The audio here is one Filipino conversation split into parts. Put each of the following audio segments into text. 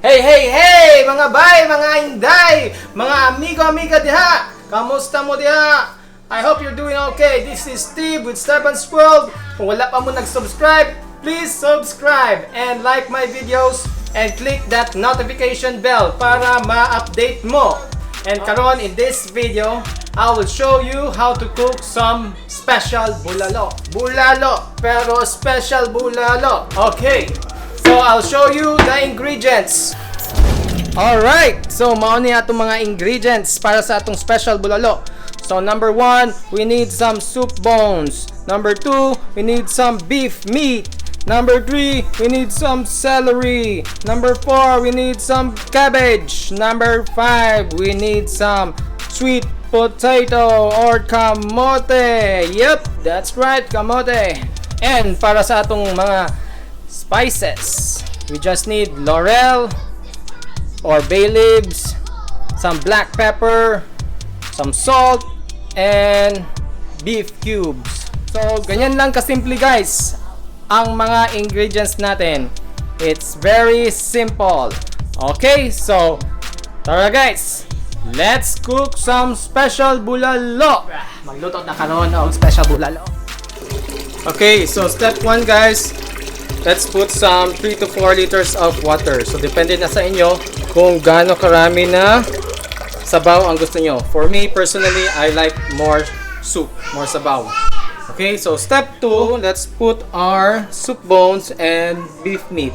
Hey, hey, hey! Mga bay, mga inday, mga amigo-amiga diha! Kamusta mo diha? I hope you're doing okay. This is Steve with Stefan's World. Kung wala pa mo nag-subscribe, please subscribe and like my videos and click that notification bell para ma-update mo. And karon in this video, I will show you how to cook some special bulalo. Bulalo, pero special bulalo. Okay, so I'll show you the ingredients. Alright, so mauni atong mga ingredients para sa atong special bulalo. So number 1, we need some soup bones. Number 2, we need some beef meat. Number 3, we need some celery. Number 4, we need some cabbage. Number 5, we need some sweet potato or kamote. Yep, that's right, kamote. And para sa atong mga spices, we just need laurel or bay leaves, some black pepper, some salt, and beef cubes. So, ganyan lang kasimple guys ang mga ingredients natin. It's very simple. Okay, so tara guys, let's cook some special bulalo. Magluto na karon og special bulalo. Okay, so step 1 guys, let's put some 3 to 4 liters of water. So depende na sa inyo kung gaano karami na sabaw ang gusto nyo. For me personally, I like more soup, more sabaw. Okay, so step 2, let's put our soup bones and beef meat.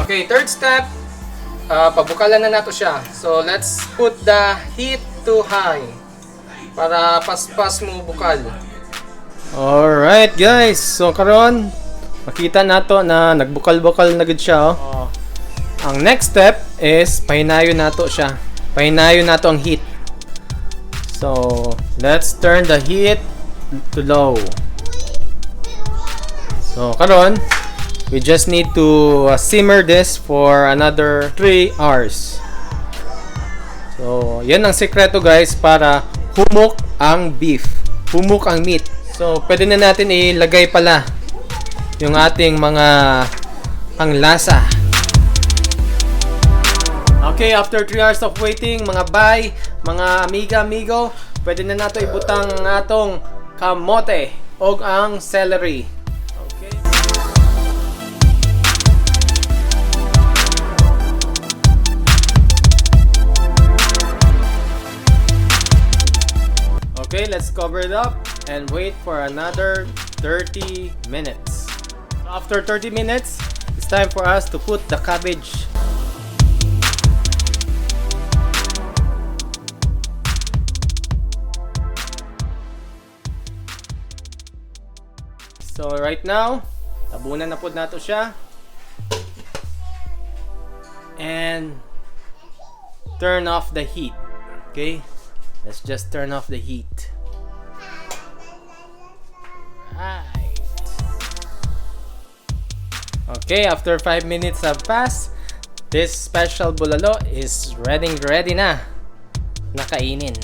Okay, third step, pabukalan na nato siya. So let's put the heat to high para paspas mo bukal. Alright guys, so karon makita nato na nagbukal-bukal na gud siya. Oh. Ang next step is pahinayon nato siya. Pahinayon nato ang heat. So, let's turn the heat to low. So, karon we just need to simmer this for another 3 hours. So, yan ang sekreto guys para humok ang beef. Humok ang meat. So, pwede na natin ilagay pala yung ating mga panglasa. Okay, after 3 hours of waiting, mga bay, mga amiga-amigo, pwede na nato ibutang atong kamote o ang celery. Okay. Okay, let's cover it up and wait for another 30 minutes. After 30 minutes, it's time for us to put the cabbage. So right now, tabunan na po nato siya. And turn off the heat. Okay? Let's just turn off the heat. Right. Okay, after 5 minutes have passed, this special bulalo is ready na nakainin.